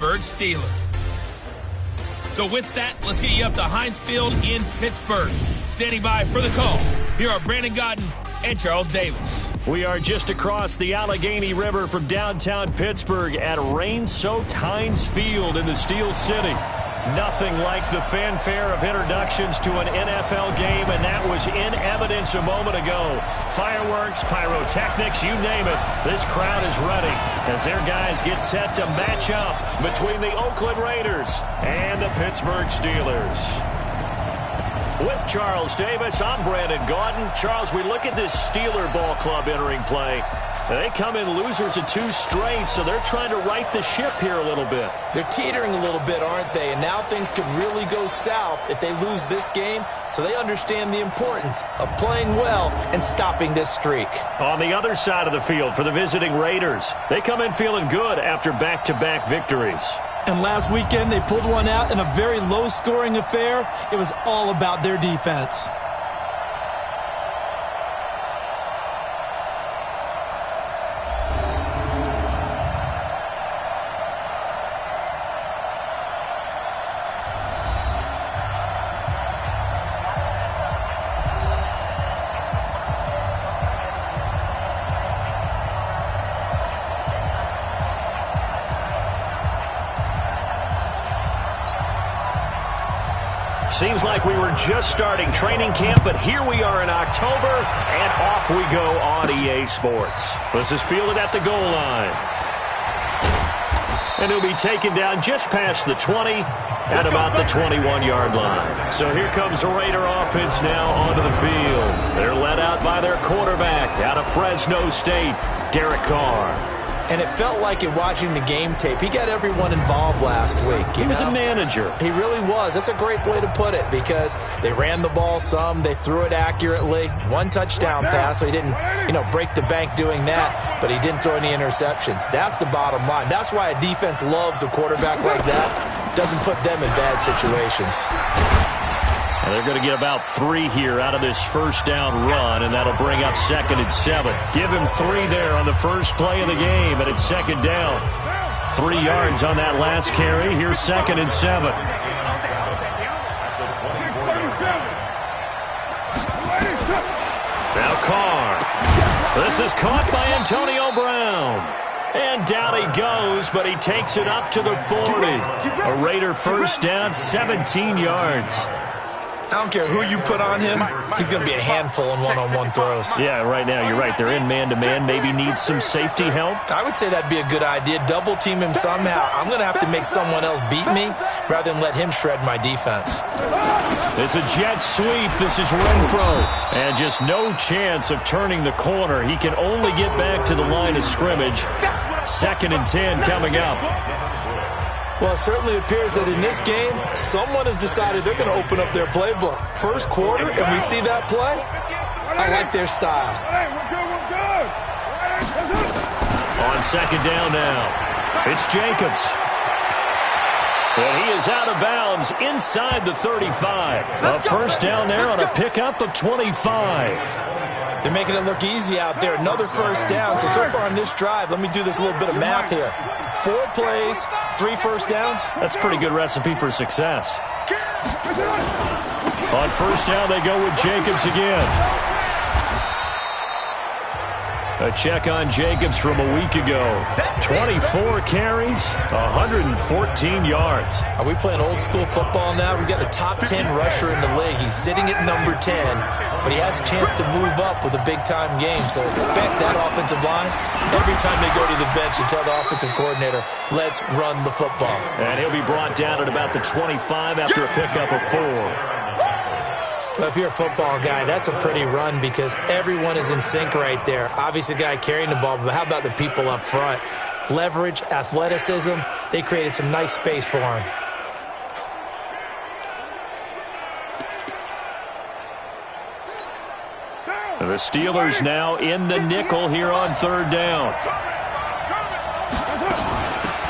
Pittsburgh Steelers. So with that, let's get you up to Heinz Field in Pittsburgh. Standing by for the call, here are Brandon Godden and Charles Davis. We are just across the Allegheny River from downtown Pittsburgh at rain-soaked Heinz Field in the Steel City. Nothing like the fanfare of introductions to an NFL game, and that was in evidence a moment ago. Fireworks, pyrotechnics, you name it. This crowd is ready as their guys get set to match up between the Oakland Raiders and the Pittsburgh Steelers. With Charles Davis, I'm Brandon Gaudin. Charles, we look at this Steeler ball club entering play. They come in losers of 2 straight, so they're trying to right the ship here a little bit. They're teetering a little bit, aren't they? And now things could really go south if they lose this game, so they understand the importance of playing well and stopping this streak. On the other side of the field for the visiting Raiders, they come in feeling good after back-to-back victories. And last weekend, they pulled one out in a very low-scoring affair. It was all about their defense. Seems like we were just starting training camp, but here we are in October, and off we go on EA Sports. This is fielded at the goal line. And he'll be taken down just past the 20 at about the 21-yard line. So here comes the Raider offense now onto the field. They're led out by their quarterback out of Fresno State, Derek Carr. And it felt like in watching the game tape, he got everyone involved last week. He was a manager. He really was. That's a great way to put it because they ran the ball some. They threw it accurately. 1 touchdown pass, so he didn't, break the bank doing that, but he didn't throw any interceptions. That's the bottom line. That's why a defense loves a quarterback like that. Doesn't put them in bad situations. And they're going to get about 3 here out of this first down run, and that'll bring up 2nd and 7. Give him 3 there on the first play of the game, and it's 2nd down. 3 yards on that last carry. Here's 2nd and 7. Now Carr. This is caught by Antonio Brown. And down he goes, but he takes it up to the 40. A Raider first down, 17 yards. I don't care who you put on him. He's going to be a handful in one-on-one throws. Yeah, right now, you're right. They're in man-to-man. Maybe needs some safety help. I would say that'd be a good idea. Double-team him somehow. I'm going to have to make someone else beat me rather than let him shred my defense. It's a jet sweep. This is Renfro. And just no chance of turning the corner. He can only get back to the line of scrimmage. 2nd and 10 coming up. Well, it certainly appears that in this game, someone has decided they're going to open up their playbook. First quarter, and we see that play. I like their style. On 2nd down now, it's Jacobs. And he is out of bounds inside the 35. A first down there on a pickup of 25. They're making it look easy out there. Another first down. So far on this drive, let me do this little bit of math here. 4 plays, 3 first downs. That's a pretty good recipe for success. On first down, they go with Jacobs again. A check on Jacobs from a week ago. 24 carries, 114 yards. Are we playing old school football now? We've got the top 10 rusher in the league. He's sitting at number 10, but he has a chance to move up with a big-time game. So expect that offensive line every time they go to the bench and tell the offensive coordinator, let's run the football. And he'll be brought down at about the 25 after a pickup of 4. Well, if you're a football guy, that's a pretty run because everyone is in sync right there. Obviously, the guy carrying the ball, but how about the people up front? Leverage, athleticism, they created some nice space for him. The Steelers now in the nickel here on 3rd down.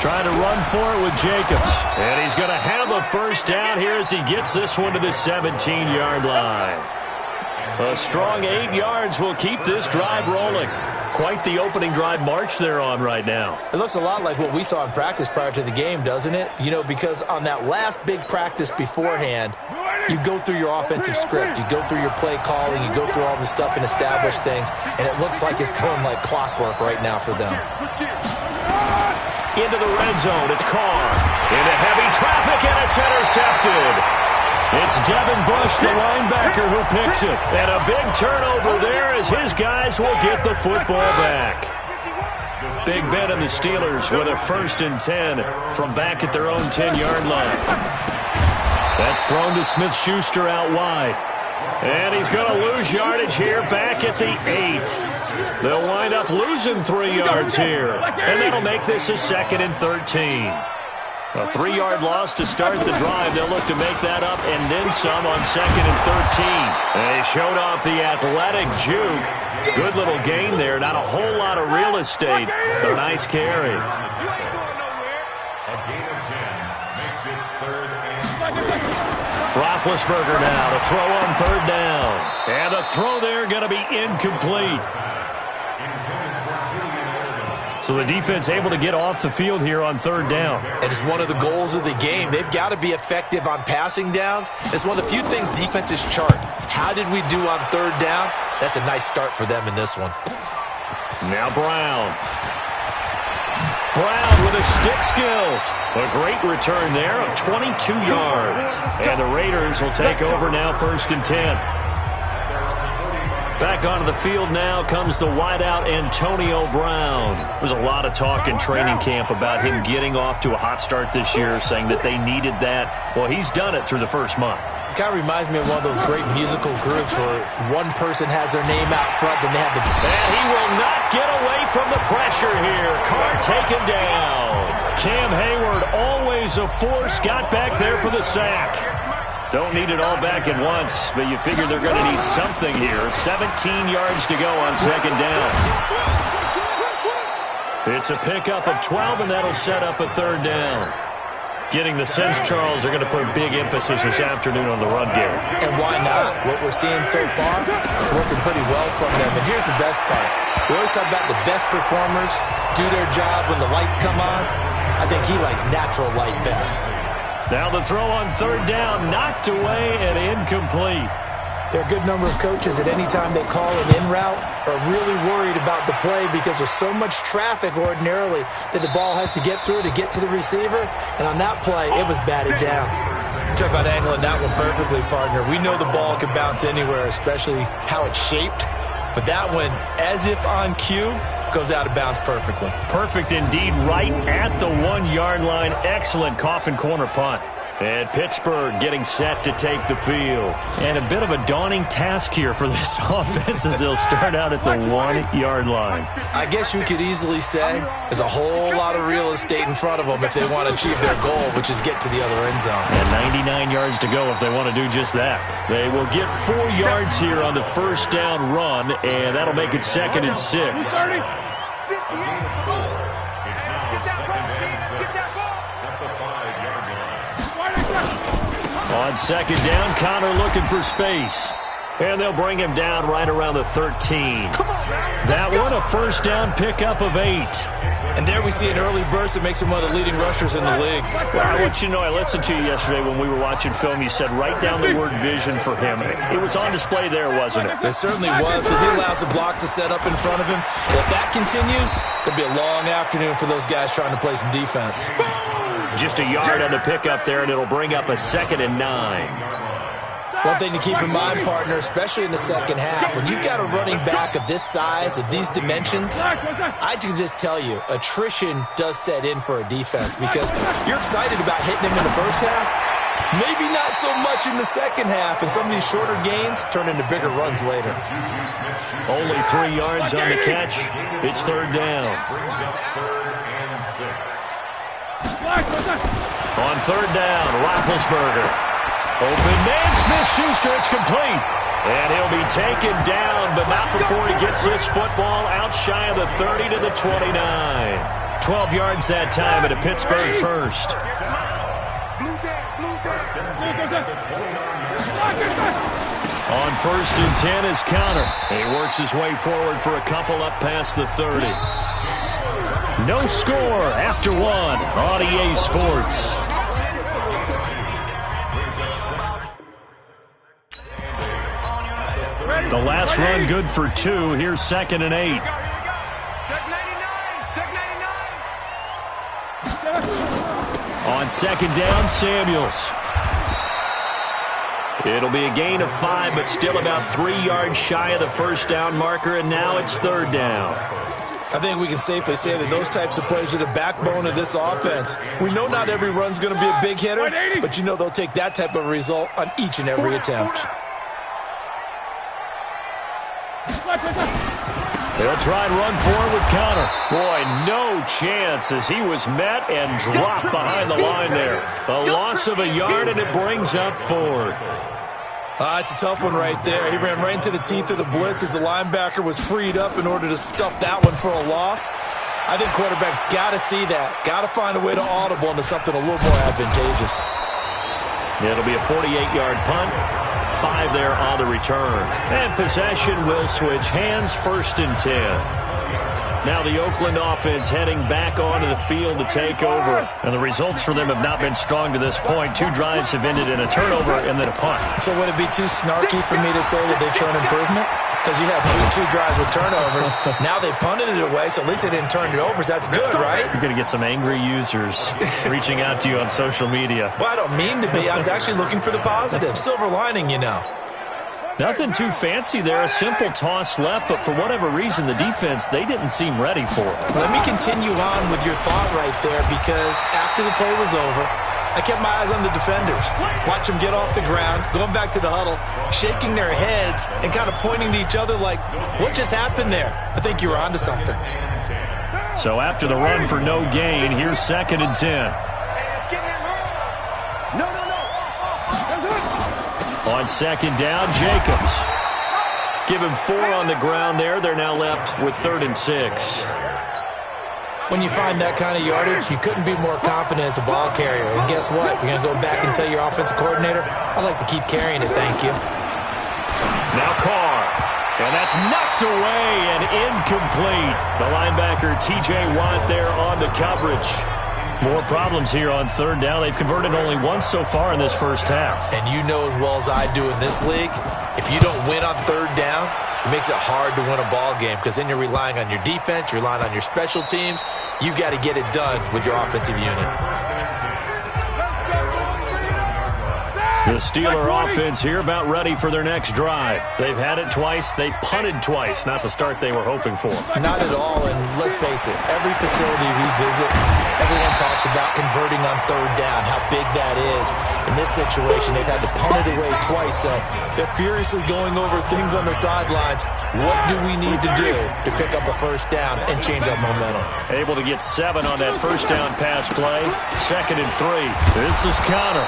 Trying to run for it with Jacobs. And he's going to have a first down here as he gets this one to the 17-yard line. A strong 8 yards will keep this drive rolling. Quite the opening drive march they're on right now. It looks a lot like what we saw in practice prior to the game, doesn't it? You know, because on that last big practice beforehand, you go through your offensive script. You go through your play calling. You go through all the stuff and establish things. And it looks like it's going like clockwork right now for them. Into the red zone. It's Carr. Into heavy traffic, and it's intercepted. It's Devin Bush, the linebacker, who picks it. And a big turnover there as his guys will get the football back. Big Ben and the Steelers with a 1st and 10 from back at their own 10-yard line. That's thrown to Smith-Schuster out wide. And he's going to lose yardage here back at the 8. They'll wind up losing 3 yards here. And that'll make this a 2nd and 13. A 3-yard loss to start the drive. They'll look to make that up and then some on 2nd and 13. They showed off the athletic juke. Good little gain there. Not a whole lot of real estate, but a nice carry. Roethlisberger now to throw on 3rd down. And the throw there going to be incomplete. So the defense able to get off the field here on 3rd down. It is one of the goals of the game. They've got to be effective on passing downs. It's one of the few things defenses chart. How did we do on 3rd down? That's a nice start for them in this one. Now Brown. Brown with his stick skills. A great return there of 22 yards. And the Raiders will take over now 1st and 10. Back onto the field now comes the wideout Antonio Brown. There's a lot of talk in training camp about him getting off to a hot start this year, saying that they needed that. Well, he's done it through the first month. It kind of reminds me of one of those great musical groups where one person has their name out front, then they have the... And he will not get away from the pressure here. Carr taken down. Cam Hayward, always a force, got back there for the sack. Don't need it all back at once, but you figure they're going to need something here. 17 yards to go on 2nd down. It's a pickup of 12, and that'll set up a 3rd down. Getting the sense, Charles, they're going to put a big emphasis this afternoon on the run game. And why not? What we're seeing so far is working pretty well from them. And here's the best part. We always talk about the best performers do their job when the lights come on. I think he likes natural light best. Now the throw on 3rd down, knocked away and incomplete. There are a good number of coaches at any time they call an in route are really worried about the play because there's so much traffic ordinarily that the ball has to get through to get to the receiver. And on that play, it was batted down. Talk about angling that one perfectly, partner. We know the ball can bounce anywhere, especially how it's shaped. But that one, as if on cue, goes out of bounds perfectly. Perfect indeed, right at the 1-yard line. Excellent coffin corner punt. And Pittsburgh getting set to take the field. And a bit of a daunting task here for this offense as they'll start out at the 1-yard line. I guess you could easily say there's a whole lot of real estate in front of them if they want to achieve their goal, which is get to the other end zone. And 99 yards to go if they want to do just that. They will get 4 yards here on the 1st down run, and that'll make it 2nd and 6. On 2nd down, Connor looking for space. And they'll bring him down right around the 13. That one, a 1st down pickup of 8. And there we see an early burst that makes him one of the leading rushers in the league. Well, I want you to know, I listened to you yesterday when we were watching film. You said write down the word vision for him. It was on display there, wasn't it? It certainly was, because he allows the blocks to set up in front of him. If that continues, it'll be a long afternoon for those guys trying to play some defense. Just a yard on the pickup there, and it'll bring up a 2nd and 9. One thing to keep in mind, partner, especially in the second half, when you've got a running back of this size, of these dimensions, I can just tell you, attrition does set in for a defense because you're excited about hitting him in the first half, maybe not so much in the second half, and some of these shorter gains turn into bigger runs later. Only 3 yards on the catch. It's 3rd down. On 3rd down, Roethlisberger. Open man, Smith-Schuster, it's complete. And he'll be taken down, but not before he gets this football out shy of the 30 to the 29. 12 yards that time at a Pittsburgh 1st. On 1st and 10 is Connor. He works his way forward for a couple up past the 30. No score after one on EA Sports. The last run good for 2. Here's 2nd and 8. On 2nd down, Samuels. It'll be a gain of 5, but still about 3 yards shy of the first down marker, and now it's 3rd down. I think we can safely say that those types of plays are the backbone of this offense. We know not every run's going to be a big hitter, but you know they'll take that type of result on each and every attempt. They'll try and run forward with Connor. Boy, no chance as he was met and dropped behind the line there. A loss of a yard, and it brings up 4th. It's a tough one right there. He ran right into the teeth of the blitz as the linebacker was freed up in order to stuff that one for a loss. I think quarterbacks got to see that. Got to find a way to audible into something a little more advantageous. It'll be a 48-yard punt. 5 there on the return. And possession will switch hands, 1st and 10. Now the Oakland offense heading back onto the field to take over. And the results for them have not been strong to this point. 2 drives have ended in a turnover and then a punt. So would it be too snarky for me to say that they've shown improvement? Because you had two drives with turnovers. Now they punted it away, so at least they didn't turn it over. So that's good, right? You're going to get some angry users reaching out to you on social media. Well, I don't mean to be. I was actually looking for the positive. Silver lining, you know. Nothing too fancy there. A simple toss left, but for whatever reason, the defense, they didn't seem ready for it. Let me continue on with your thought right there, because after the play was over, I kept my eyes on the defenders. Watch them get off the ground, going back to the huddle, shaking their heads and kind of pointing to each other like, what just happened there? I think you were onto something. So after the run for no gain, here's 2nd and 10. On 2nd down, Jacobs. Give him 4 on the ground there. They're now left with 3rd and 6. When you find that kind of yardage, you couldn't be more confident as a ball carrier. And guess what? You're going to go back and tell your offensive coordinator, I'd like to keep carrying it, thank you. Now Carr. And that's knocked away and incomplete. The linebacker, T.J. Watt, there on the coverage. More problems here on 3rd down. They've converted only once so far in this first half. And you know as well as I do in this league, if you don't win on 3rd down, it makes it hard to win a ball game because then you're relying on your defense, you're relying on your special teams. You've got to get it done with your offensive unit. The Steeler offense here about ready for their next drive. They've had it twice. They've punted twice. Not the start they were hoping for. Not at all, and let's face it, every facility we visit, everyone talks about converting on 3rd down, how big that is. In this situation, they've had to punt it away twice, so they're furiously going over things on the sidelines. What do we need to do to pick up a 1st down and change our momentum? Able to get 7 on that 1st down pass play. 2nd and 3. This is Connor.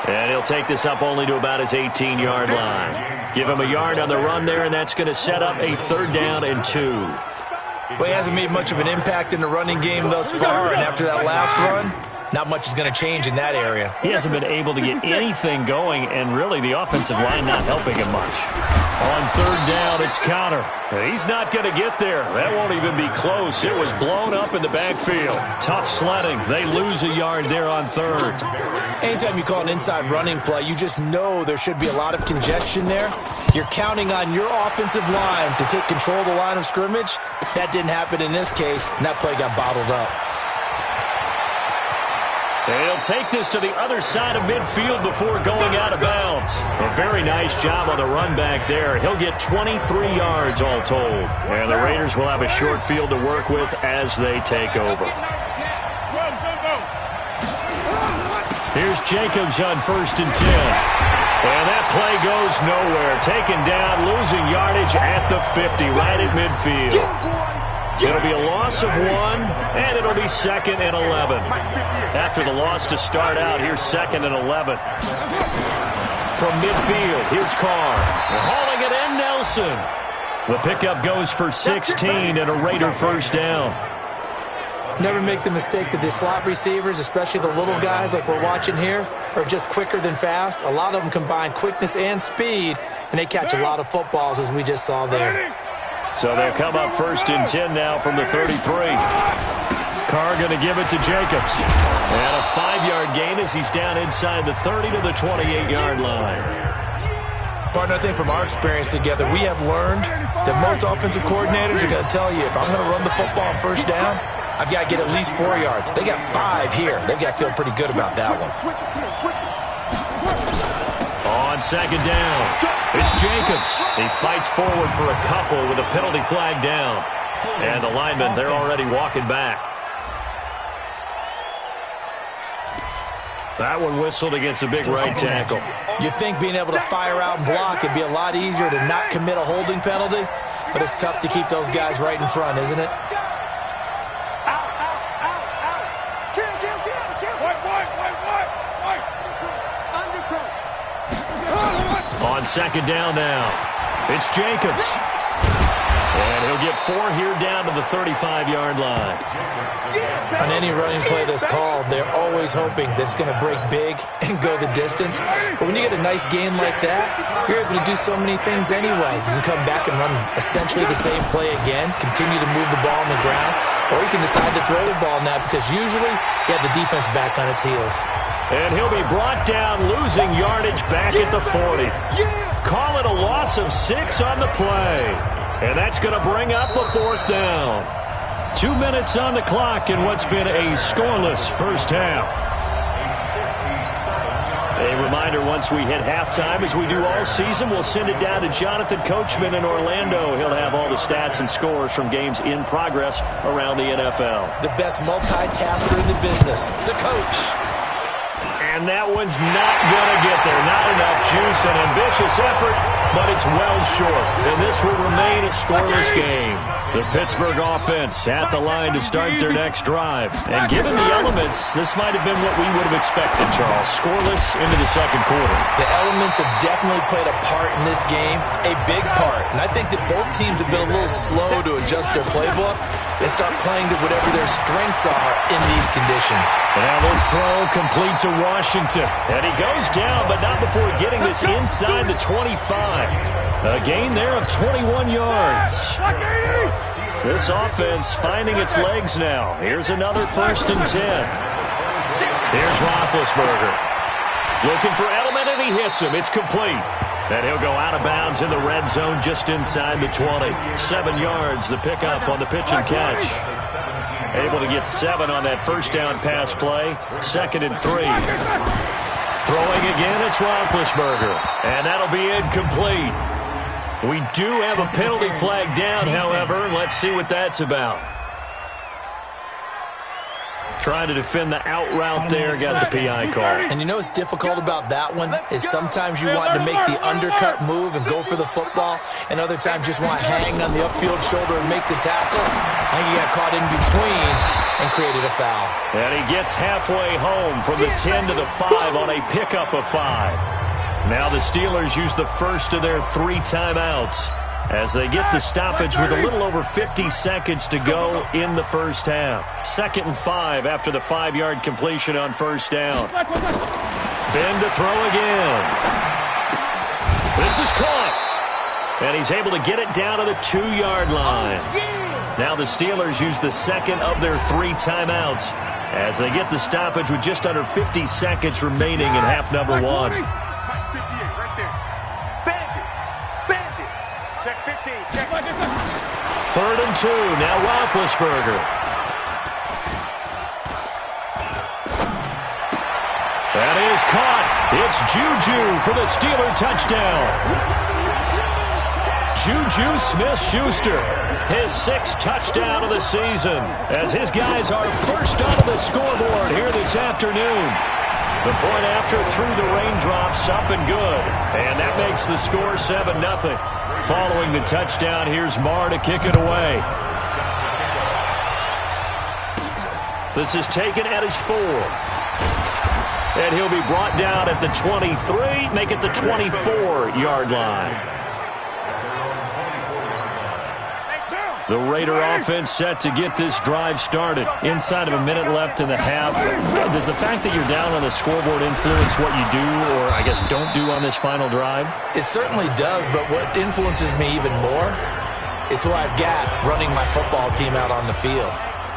And he'll take this up only to about his 18-yard line. Give him a yard on the run there, and that's going to set up a 3rd down and 2. Well, he hasn't made much of an impact in the running game thus far, and after that last run, not much is going to change in that area. He hasn't been able to get anything going, and really the offensive line not helping him much. On 3rd down, it's Connor. He's not going to get there. That won't even be close. It was blown up in the backfield. Tough sledding. They lose a yard there on 3rd. Anytime you call an inside running play, you just know there should be a lot of congestion there. You're counting on your offensive line to take control of the line of scrimmage. That didn't happen in this case, and that play got bottled up. He'll take this to the other side of midfield before going out of bounds. A very nice job on the run back there. He'll get 23 yards all told. And the Raiders will have a short field to work with as they take over. Here's Jacobs on 1st and 10. And that play goes nowhere. Taken down, losing yardage at the 50, right at midfield. It'll be a loss of 1, and it'll be 2nd and 11. After the loss to start out, here's 2nd and 11. From midfield, here's Carr. Hauling it in, Nelson. The pickup goes for 16 and a Raider 1st down. Never make the mistake that the slot receivers, especially the little guys like we're watching here, are just quicker than fast. A lot of them combine quickness and speed, and they catch a lot of footballs, as we just saw there. So they'll come up 1st and 10 now from the 33. Carr going to give it to Jacobs. And a 5-yard gain as he's down inside the 30 to the 28-yard line. Partner, I think from our experience together, we have learned that most offensive coordinators are going to tell you, if I'm going to run the football on 1st down, I've got to get at least 4 yards. They got 5 here. They've got to feel pretty good about that one. On 2nd down, it's Jacobs. He fights forward for a couple with a penalty flag down. And the linemen, they're already walking back. That one whistled against a big right tackle. You'd think being able to fire out and block would be a lot easier to not commit a holding penalty, but it's tough to keep those guys right in front, isn't it? On 2nd down now, it's Jacobs. And he'll get 4 here down to the 35-yard line. On any running play that's called, they're always hoping that it's going to break big and go the distance. But when you get a nice gain like that, you're able to do so many things anyway. You can come back and run essentially the same play again, continue to move the ball on the ground, or you can decide to throw the ball now because usually you have the defense back on its heels. And he'll be brought down, losing yardage back at the 40. Call it a loss of 6 on the play. And that's going to bring up a 4th down. 2 minutes on the clock in what's been a scoreless first half. A reminder, once we hit halftime, as we do all season, we'll send it down to Jonathan Coachman in Orlando. He'll have all the stats and scores from games in progress around the NFL. The best multitasker in the business, the coach. And that one's not going to get there. Not enough juice, an ambitious effort, but it's well short. And this will remain a scoreless game. The Pittsburgh offense at the line to start their next drive. And given the elements, this might have been what we would have expected, Charles. Scoreless into the 2nd quarter. The elements have definitely played a part in this game, a big part. And I think that both teams have been a little slow to adjust their playbook and start playing to whatever their strengths are in these conditions. Now this throw complete to Washington. And he goes down, but not before getting this inside the 25. A gain there of 21 yards. This offense finding its legs now. Here's another 1st and 10. Here's Roethlisberger. Looking for Edelman, and he hits him. It's complete. And he'll go out of bounds in the red zone just inside the 20. 7 yards, the pickup on the pitch and catch. Able to get 7 on that 1st down pass play. 2nd and 3. Throwing again, it's Roethlisberger. And that'll be incomplete. We do have a penalty flag down, however. Let's see what that's about. Trying to defend the out route there, got the PI call. And you know what's difficult about that one is sometimes you want to make the undercut move and go for the football, and other times just want to hang on the upfield shoulder and make the tackle. I think he got caught in between and created a foul. And he gets halfway home from the 10 to the 5 on a pickup of 5. Now the Steelers use the first of their 3 timeouts as they get the stoppage with a little over 50 seconds to go in the first half. 2nd and 5 after the 5-yard completion on 1st down. Ben to throw again. This is caught. And he's able to get it down to the 2-yard line. Now the Steelers use the 2nd of their 3 timeouts as they get the stoppage with just under 50 seconds remaining in half number 1. 3rd and 2, now Roethlisberger. That is caught. It's Juju for the Steeler touchdown. Juju Smith-Schuster, his 6th touchdown of the season, as his guys are first onto the scoreboard here this afternoon. The point after through the raindrops, up and good. And that makes the score 7-0. Following the touchdown, here's Marr to kick it away. This is taken at his 4. And he'll be brought down at the 23, make it the 24-yard line. The Raider offense set to get this drive started. Inside of a minute left in the half. Does the fact that you're down on the scoreboard influence what you do, or I guess don't do on this final drive? It certainly does, but what influences me even more is who I've got running my football team out on the field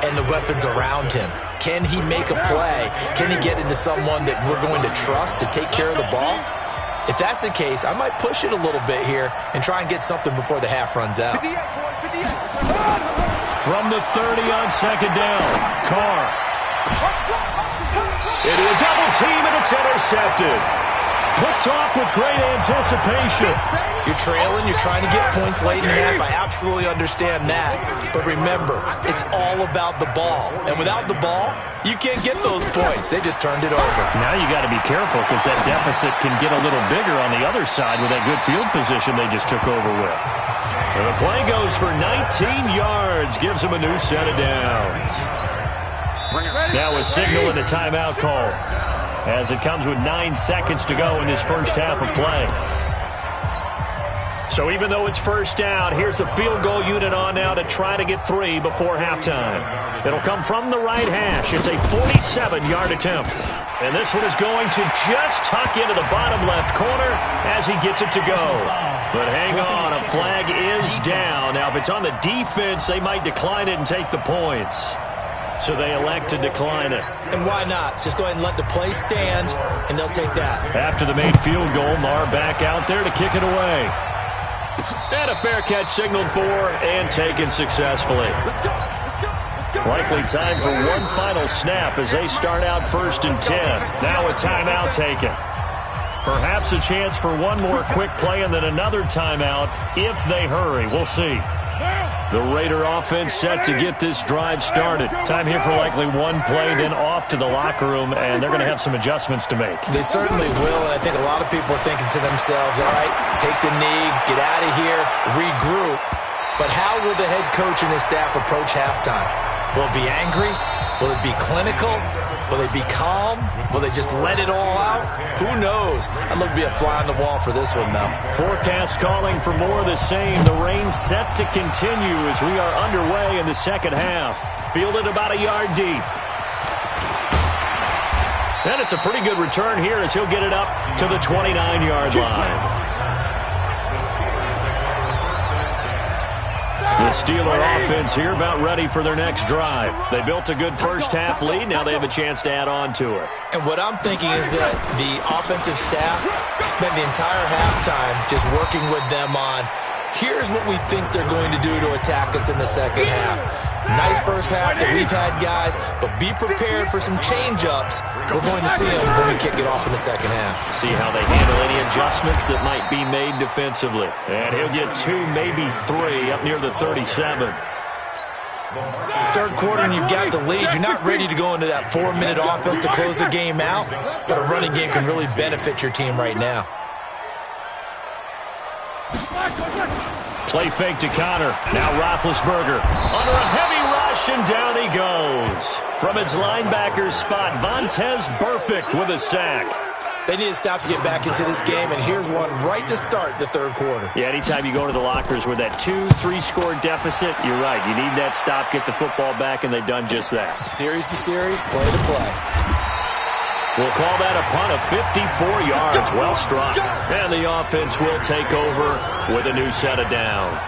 and the weapons around him. Can he make a play? Can he get into someone that we're going to trust to take care of the ball? If that's the case, I might push it a little bit here and try and get something before the half runs out. From the 30 on second down, Carr. Into a double team, and it's intercepted. Picked off with great anticipation. You're trailing, you're trying to get points late in the half. I absolutely understand that. But remember, it's all about the ball. And without the ball, you can't get those points. They just turned it over. Now you got to be careful because that deficit can get a little bigger on the other side with that good field position they just took over with. And the play goes for 19 yards, gives them a new set of downs. Now a signal and a timeout call as it comes with 9 seconds to go in this first half of play. So even though it's first down, here's the field goal unit on now to try to get 3 before halftime. It'll come from the right hash. It's a 47-yard attempt. And this one is going to just tuck into the bottom left corner as he gets it to go. But hang on, a flag is down. Now, if it's on the defense, they might decline it and take the points. So they elect to decline it. And why not? Just go ahead and let the play stand, and they'll take that. After the made field goal, Marr back out there to kick it away. And a fair catch signaled for and taken successfully. Likely time for one final snap as they start out 1st and 10. Now a timeout taken. Perhaps a chance for one more quick play and then another timeout if they hurry. We'll see. The Raider offense set to get this drive started. Time here for likely one play, then off to the locker room, and they're going to have some adjustments to make. They certainly will, and I think a lot of people are thinking to themselves, all right, take the knee, get out of here, regroup. But how will the head coach and his staff approach halftime? Will it be angry? Will it be clinical? Will they be calm? Will they just let it all out? Who knows? I'd love to be a fly on the wall for this one, though. Forecast calling for more of the same. The rain set to continue as we are underway in the second half. Fielded about a yard deep. And it's a pretty good return here as he'll get it up to the 29-yard line. The Steeler offense here about ready for their next drive. They built a good first half lead. Now they have a chance to add on to it. And what I'm thinking is that the offensive staff spent the entire halftime just working with them on, here's what we think they're going to do to attack us in the second half. Nice first half that we've had, guys, but be prepared for some change-ups. We're going to see them when we kick it off in the second half. See how they handle any adjustments that might be made defensively. And he'll get 2, maybe 3 up near the 37. Third quarter and you've got the lead. You're not ready to go into that 4-minute offense to close the game out, but a running game can really benefit your team right now. Play fake to Connor. Now Roethlisberger under a heavy rush, and down he goes. From his linebacker's spot, Vontaze Burfict with a sack. They need to stop to get back into this game, and here's one right to start the third quarter. Yeah, anytime you go to the lockers with that 2-3 score deficit, you're right. You need that stop, get the football back, and they've done just that. Series to series, play to play. We'll call that a punt of 54 yards. Well struck. And the offense will take over with a new set of downs.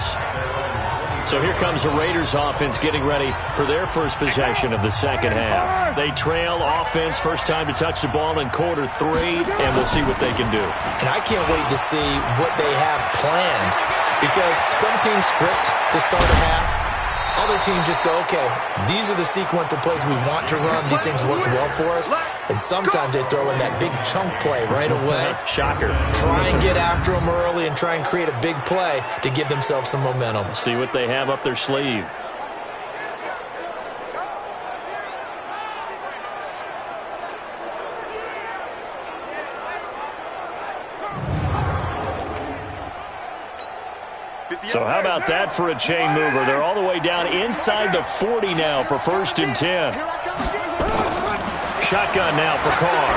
So here comes the Raiders offense getting ready for their first possession of the second half. They trail offense, first time to touch the ball in quarter 3, and we'll see what they can do. And I can't wait to see what they have planned, because some teams script to start a half. Other teams just go, okay, these are the sequence of plays we want to run. These things worked well for us. And sometimes they throw in that big chunk play right away. Shocker. Try and get after them early and try and create a big play to give themselves some momentum. See what they have up their sleeve. So how about that for a chain mover? They're all the way down inside the 40 now for 1st and 10. Shotgun now for Carr.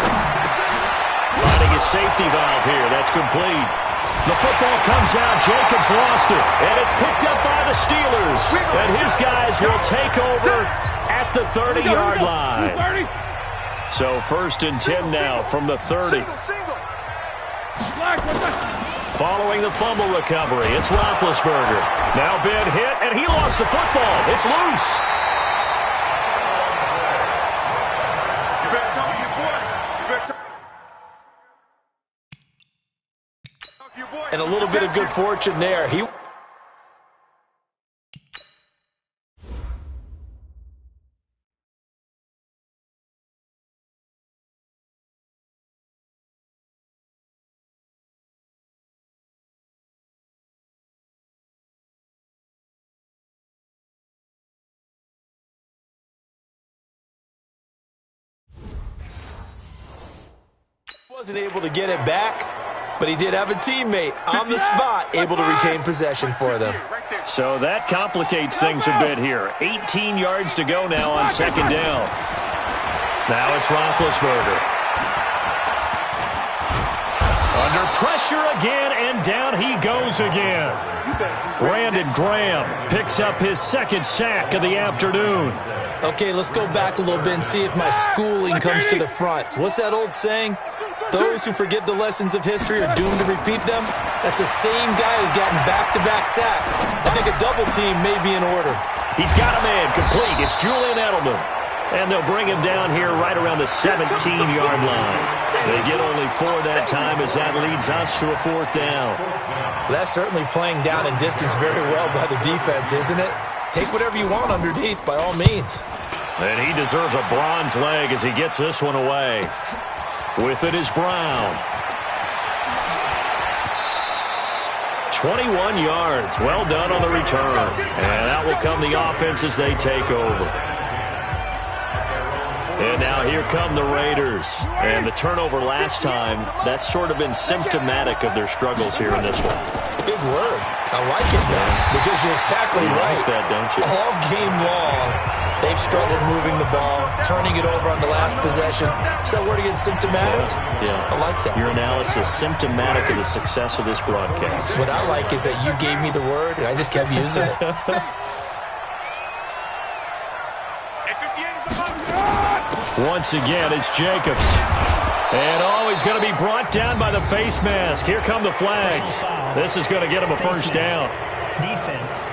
Finding a safety valve here. That's complete. The football comes out. Jacobs lost it. And it's picked up by the Steelers. And his guys will take over at the 30-yard line. So 1st and 10 now from the 30. Following the fumble recovery, it's Roethlisberger. Now been hit, and he lost the football. It's loose. And a little bit of good fortune there. He wasn't able to get it back, but he did have a teammate on the spot able to retain possession for them. So that complicates things a bit here. 18 yards to go now on 2nd down. Now it's Roethlisberger. Under pressure again, and down he goes again. Brandon Graham picks up his 2nd sack of the afternoon. Okay, let's go back a little bit and see if my schooling comes to the front. What's that old saying? Those who forget the lessons of history are doomed to repeat them. That's the same guy who's gotten back-to-back sacks. I think a double team may be in order. He's got a man complete. It's Julian Edelman. And they'll bring him down here right around the 17-yard line. They get only 4 that time as that leads us to a 4th down. That's certainly playing down and distance very well by the defense, isn't it? Take whatever you want underneath by all means. And he deserves a bronze leg as he gets this one away. With it is Brown. 21 yards. Well done on the return. And out will come the offense as they take over. And now here come the Raiders. And the turnover last time, that's sort of been symptomatic of their struggles here in this one. Big word. I like it, man, because you're exactly right. Like that, don't you? All game long, they've struggled moving the ball, turning it over on the last possession. Is that word again, symptomatic? Yeah. I like that. Your analysis, symptomatic of the success of this broadcast. What I like is that you gave me the word, and I just kept using it. Once again, it's Jacobs. And he's going to be brought down by the face mask. Here come the flags. This is going to get him a 1st down. Defense.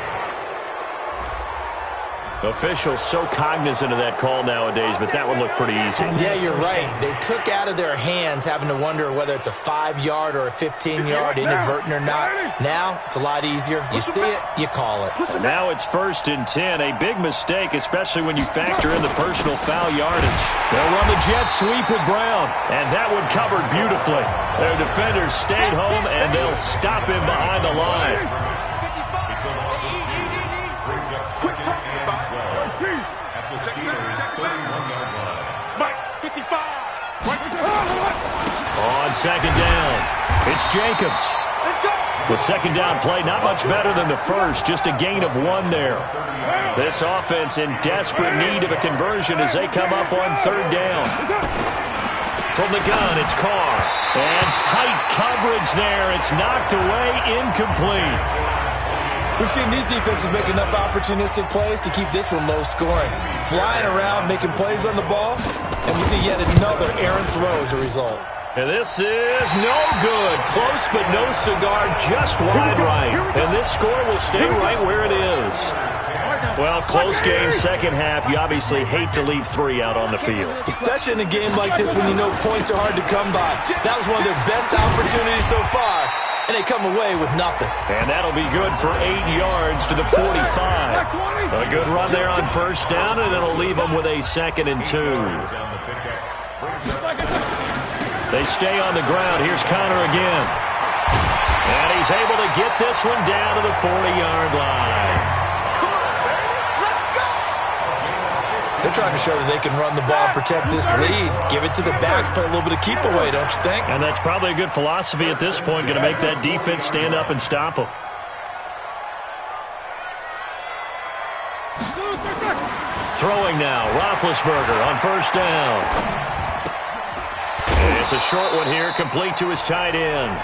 Officials so cognizant of that call nowadays, but that one looked pretty easy. Yeah, you're right. They took out of their hands having to wonder whether it's a 5-yard or a 15-yard, inadvertent or not. Now, it's a lot easier. You see it, you call it. And now it's 1st and 10. A big mistake, especially when you factor in the personal foul yardage. They'll run the jet sweep with Brown, and that one covered beautifully. Their defenders stayed home, and they'll stop him behind the line. On 2nd down, it's Jacobs. The 2nd down play, not much better than the first, just a gain of 1 there. This offense in desperate need of a conversion as they come up on 3rd down. From the gun, it's Carr. And tight coverage there. It's knocked away, incomplete. We've seen these defenses make enough opportunistic plays to keep this one low scoring. Flying around, making plays on the ball, and we see yet another errant throw as a result. And this is no good. Close but no cigar, just wide right. And this score will stay right where it is. Well, close game, 2nd half. You obviously hate to leave 3 out on the field. Especially in a game like this when you know points are hard to come by. That was one of their best opportunities so far, and they come away with nothing. And that'll be good for 8 yards to the 45. A good run there on 1st down, and it'll leave them with a 2nd and 2. They stay on the ground. Here's Connor again. And he's able to get this one down to the 40-yard line. They're trying to show that they can run the ball and protect this lead. Give it to the backs, play a little bit of keep away, don't you think? And that's probably a good philosophy at this point, going to make that defense stand up and stop them. Throwing now, Roethlisberger on 1st down. And it's a short one here, complete to his tight end.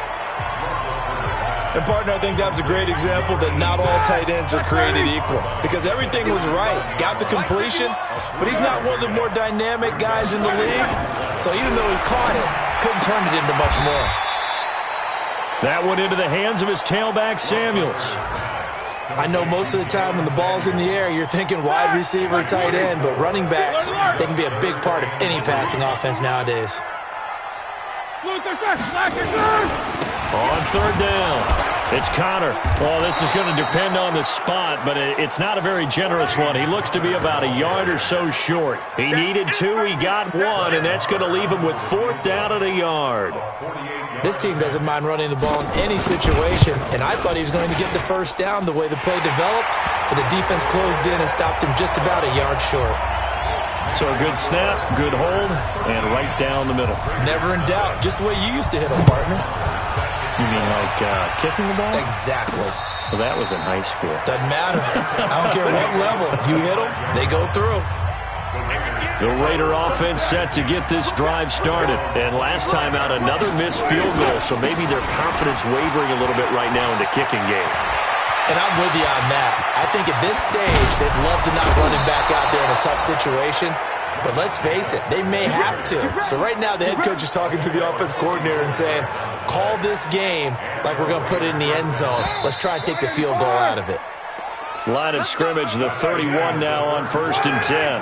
And, partner, I think that's a great example that not all tight ends are created equal because everything was right. Got the completion, but he's not one of the more dynamic guys in the league. So even though he caught it, couldn't turn it into much more. That went into the hands of his tailback, Samuels. I know most of the time when the ball's in the air, you're thinking wide receiver, tight end, but running backs, they can be a big part of any passing offense nowadays. On third down, it's Connor. Well, this is going to depend on the spot, but it's not a very generous one. He looks to be about a yard or so short. He needed 2, he got 1, and that's going to leave him with 4th down at a yard. This team doesn't mind running the ball in any situation, and I thought he was going to get the first down the way the play developed, but the defense closed in and stopped him just about a yard short. So a good snap, good hold, and right down the middle. Never in doubt. Just the way you used to hit them, partner. You mean like kicking the ball? Exactly. Well, that was in high school. Doesn't matter. I don't care what level. You hit them, they go through. The Raider offense set to get this drive started. And last time out, another missed field goal, so maybe their confidence wavering a little bit right now in the kicking game. And I'm with you on that. I think at this stage, they'd love to not run him back out there in a tough situation. But let's face it, they may have to. So right now, the head coach is talking to the offense coordinator and saying, call this game like we're going to put it in the end zone. Let's try and take the field goal out of it. Line of scrimmage, the 31 now on 1st and 10.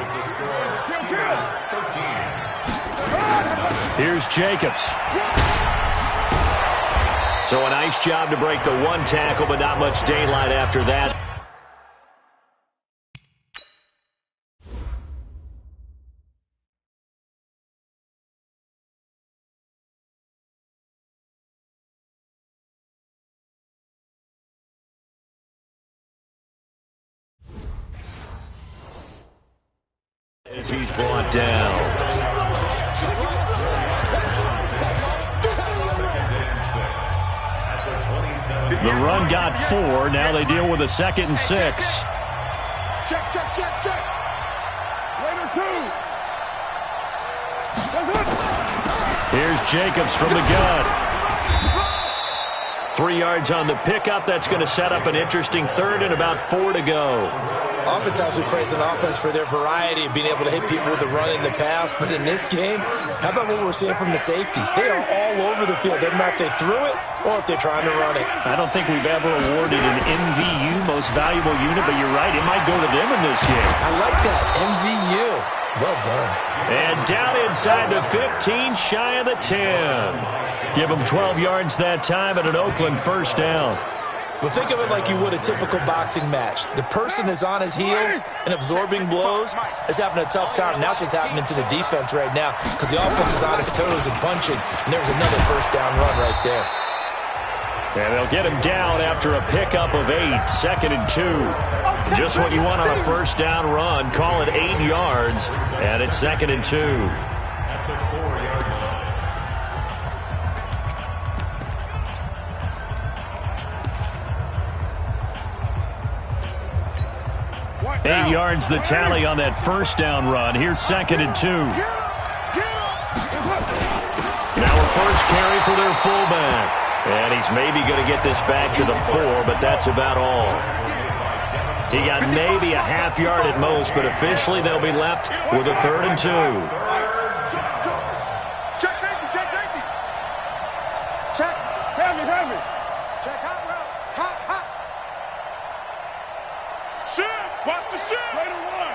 Here's Jacobs. So a nice job to break the 1 tackle, but not much daylight after that. As he's brought down. The run got 4. Now they deal with a 2nd and 6. Check. Raider 2. Here's Jacobs from the gun. 3 yards on the pickup. That's going to set up an interesting 3rd and about 4 to go. Oftentimes we praise an offense for their variety of being able to hit people with the run in the pass. But in this game, how about what we're seeing from the safeties? They are all over the field. Doesn't matter if they threw it or if they're trying to run it. I don't think we've ever awarded an MVU, most valuable unit, but you're right. It might go to them in this game. I like that. MVU. Well done. And down inside the 15, shy of the 10. Give them 12 yards that time at an Oakland 1st down. Well, think of it like you would a typical boxing match. The person that's on his heels and absorbing blows is having a tough time. And that's what's happening to the defense right now because the offense is on his toes and punching. And there was another 1st down run right there. And they'll get him down after a pickup of 8, 2nd and 2. Just what you want on a 1st down run. Call it 8 yards, and it's 2nd and 2. 8 yards the tally on that 1st down run. Here's 2nd and 2. Now a first carry for their fullback. And he's maybe going to get this back to the 4, but that's about all. He got maybe a half yard at most, but officially they'll be left with a 3rd and 2. Check safety. Check. Heavy. Check hot route. Hot. Shift. Watch the shift. Raider 1.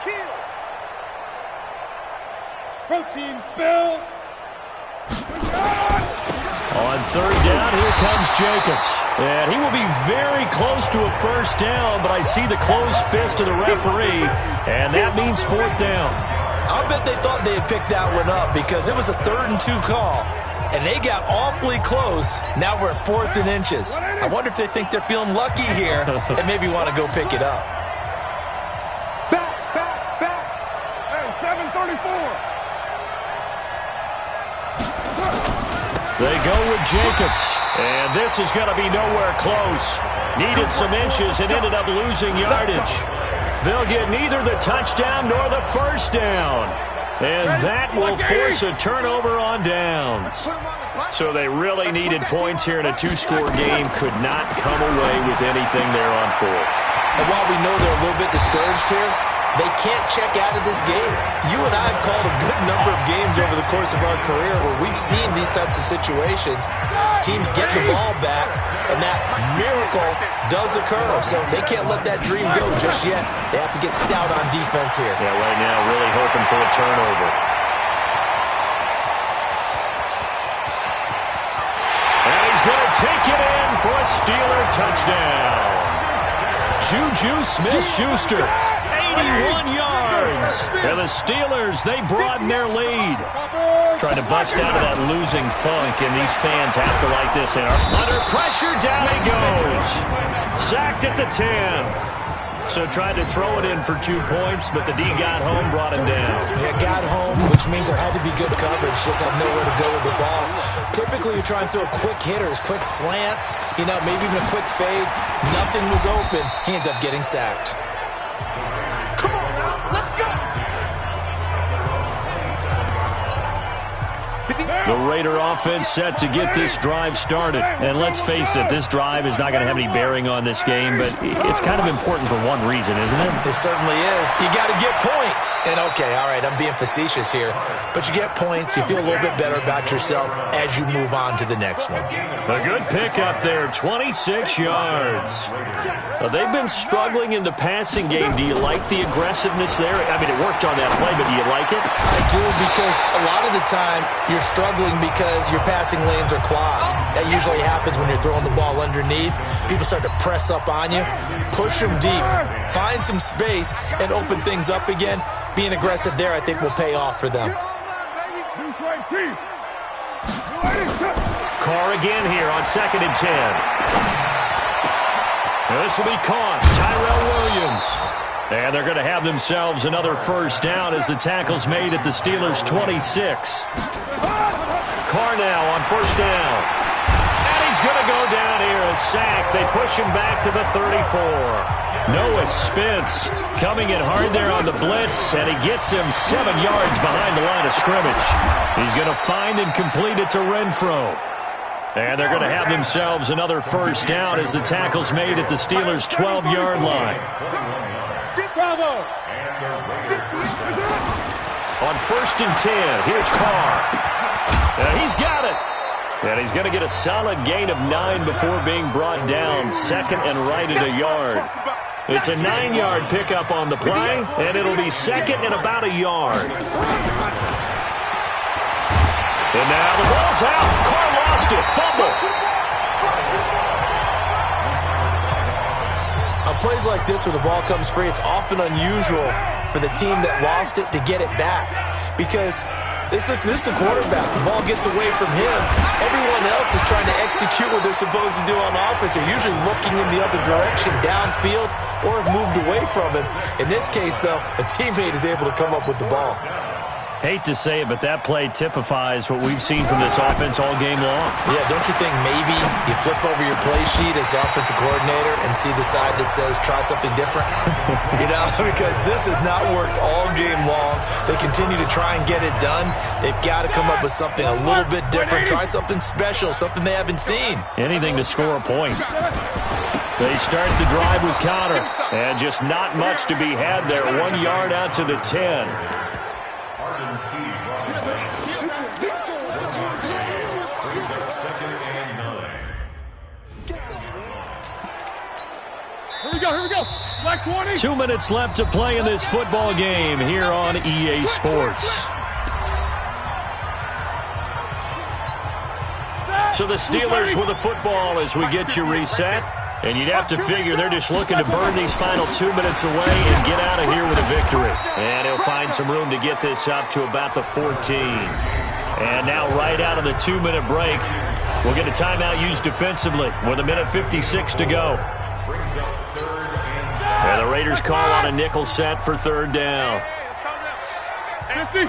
Kill. Protein spill. On 3rd down, here comes Jacobs. And he will be very close to a 1st down, but I see the closed fist of the referee, and that means 4th down. I'll bet they thought they had picked that one up because it was a 3rd and 2 call, and they got awfully close. Now we're at 4th and inches. I wonder if they think they're feeling lucky here and maybe want to go pick it up. Back. Hey, 734. They go with Jacobs, and this is going to be nowhere close. Needed some inches and ended up losing yardage. They'll get neither the touchdown nor the first down. And that will force a turnover on downs. So they really needed points here in a two-score game. Could not come away with anything there on fourth. And while we know they're a little bit discouraged here, they can't check out of this game. You and I have called a good number of games over the course of our career where we've seen these types of situations. Teams get the ball back, and that miracle does occur. So they can't let that dream go just yet. They have to get stout on defense here. Yeah, right now really hoping for a turnover. And he's going to take it in for a Steeler touchdown. Juju Smith-Schuster. 81 yards. And the Steelers, they broaden their lead. Trying to bust out of that losing funk, and these fans have to like this. And under pressure, down he goes. Sacked at the 10. So tried to throw it in for 2 points, but the D got home, brought him down. Yeah, got home, which means there had to be good coverage. Just had nowhere to go with the ball. Typically, you're trying to throw quick hitters, quick slants, maybe even a quick fade. Nothing was open. He ends up getting sacked. The Raider offense set to get this drive started. And let's face it, this drive is not going to have any bearing on this game, but it's kind of important for one reason, isn't it? It certainly is. You got to get points. And okay, all right, I'm being facetious here, but you get points, you feel a little bit better about yourself as you move on to the next one. A good pickup there, 26 yards. They've been struggling in the passing game. Do you like the aggressiveness there? I mean, it worked on that play, but do you like it? I do, because a lot of the time you're struggling because your passing lanes are clogged. That usually happens when you're throwing the ball underneath. People start to press up on you. Push them deep. Find some space and open things up again. Being aggressive there, I think, will pay off for them. Carr again here on 2nd and 10. This will be caught. Tyrell Williams. And they're going to have themselves another first down as the tackle's made at the Steelers' 26. Carr now on first down. And he's going to go down here, a sack. They push him back to the 34. Noah Spence coming in hard there on the blitz, and he gets him 7 yards behind the line of scrimmage. He's going to find and complete it to Renfro. And they're going to have themselves another first down as the tackle's made at the Steelers' 12-yard line. On 1st and 10, here's Carr. He's got it. And he's going to get a solid gain of 9 before being brought down. 2nd and right at a yard. It's a 9-yard pickup on the play, and it'll be 2nd and about a yard. And now the ball's out. Carr lost it. Fumble. On plays like this where the ball comes free, it's often unusual for the team that lost it to get it back, because this is the quarterback. The ball gets away from him. Everyone else is trying to execute what they're supposed to do on offense. They're usually looking in the other direction, downfield, or have moved away from him. In this case, though, a teammate is able to come up with the ball. Hate to say it, but that play typifies what we've seen from this offense all game long. Yeah, don't you think maybe you flip over your play sheet as the offensive coordinator and see the side that says try something different? Because this has not worked all game long. They continue to try and get it done. They've got to come up with something a little bit different. Try something special, something they haven't seen. Anything to score a point. They start the drive with Connor, and just not much to be had there. 1 yard out to the 10. Here we go. Black 20. 2 minutes left to play in this football game here on EA Sports. So the Steelers with the football as we get you reset. And you'd have to figure they're just looking to burn these final 2 minutes away and get out of here with a victory. And he'll find some room to get this up to about the 14. And now right out of the 2-minute break, we'll get a timeout used defensively with 1:56 to go. And the Raiders call on a nickel set for 3rd down. 50.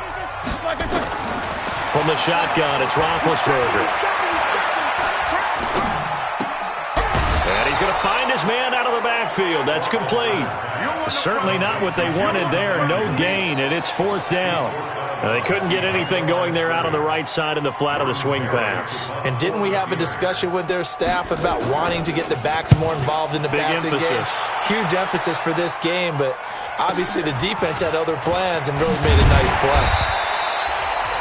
From the shotgun, it's Roethlisberger. And he's going to find his man out of the backfield. That's complete. Certainly not what they wanted there. No gain, and it's 4th down. They couldn't get anything going there out on the right side in the flat of the swing pass. And didn't we have a discussion with their staff about wanting to get the backs more involved in the passing game? Huge emphasis for this game, but obviously the defense had other plans and really made a nice play.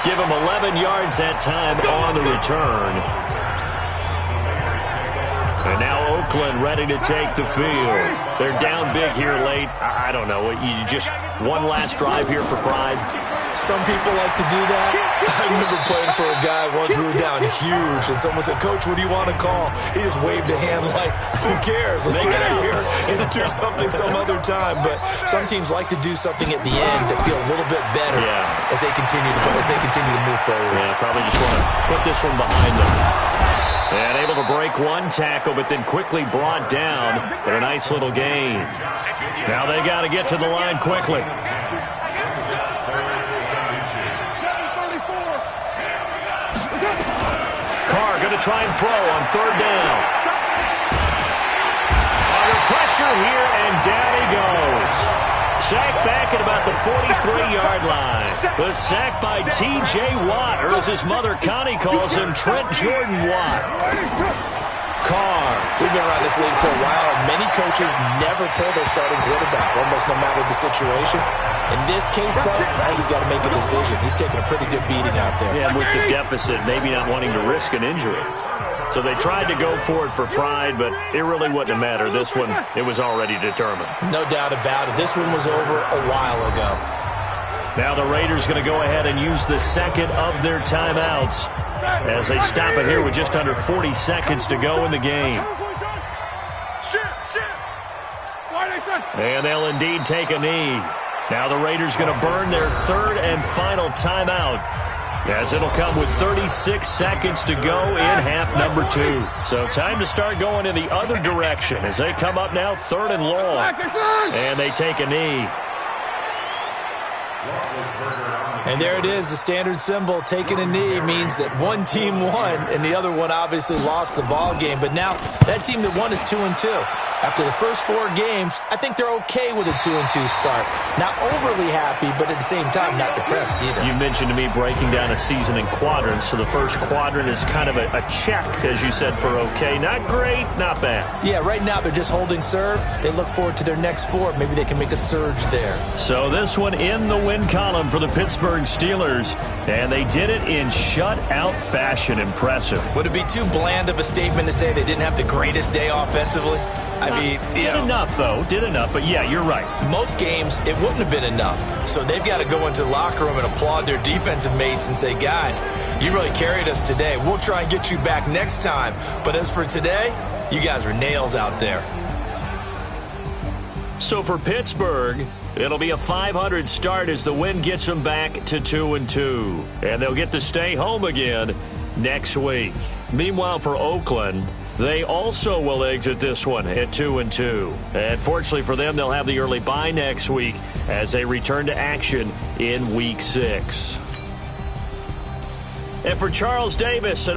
Give him 11 yards that time on the return. And now Oakland ready to take the field. They're down big here late. I don't know. You just one last drive here for pride? Some people like to do that. I remember playing for a guy once we were down huge, and someone said, "Coach, what do you want to call?" He just waved a hand like, who cares? Let's get out of here and do something some other time. But some teams like to do something at the end to feel a little bit better as they continue to move forward. Yeah, probably just want to put this one behind them. And able to break one tackle, but then quickly brought down for a nice little gain. Now they got to get to the line quickly. Carr going to try and throw on 3rd down. Under pressure here, and down he goes. Sacked back at about the 43-yard line. The sack by T.J. Watt, or as his mother Connie calls him, Trent Jordan Watt. Carr. We've been around this league for a while, and many coaches never pull their starting quarterback, almost no matter the situation. In this case, though, I think he's got to make a decision. He's taking a pretty good beating out there. Yeah, with the deficit, maybe not wanting to risk an injury. So they tried to go for it for pride, but it really wouldn't have mattered. This one, it was already determined. No doubt about it. This one was over a while ago. Now the Raiders going to go ahead and use the second of their timeouts as they stop it here with just under 40 seconds to go in the game. And they'll indeed take a knee. Now the Raiders going to burn their 3rd and final timeout, as it'll come with 36 seconds to go in half number 2. So time to start going in the other direction as they come up now 3rd and long. And they take a knee. And there it is, the standard symbol. Taking a knee means that one team won and the other one obviously lost the ball game. But now that team that won is 2-2. After the first 4 games, I think they're okay with a 2-2 start. Not overly happy, but at the same time, not depressed either. You mentioned to me breaking down a season in quadrants. So the first quadrant is kind of a check, as you said, for okay. Not great, not bad. Yeah, right now they're just holding serve. They look forward to their next 4. Maybe they can make a surge there. So this one in the win column for the Pittsburgh Steelers. And they did it in shutout fashion. Impressive. Would it be too bland of a statement to say they didn't have the greatest day offensively? I mean, did enough, though. Did enough. But, yeah, you're right. Most games, it wouldn't have been enough. So they've got to go into the locker room and applaud their defensive mates and say, guys, you really carried us today. We'll try and get you back next time. But as for today, you guys are nails out there. So for Pittsburgh, it'll be a 500 start as the win gets them back to 2-2. And they'll get to stay home again next week. Meanwhile, for Oakland, they also will exit this one at 2-2. And fortunately for them, they'll have the early bye next week as they return to action in Week 6. And for Charles Davis...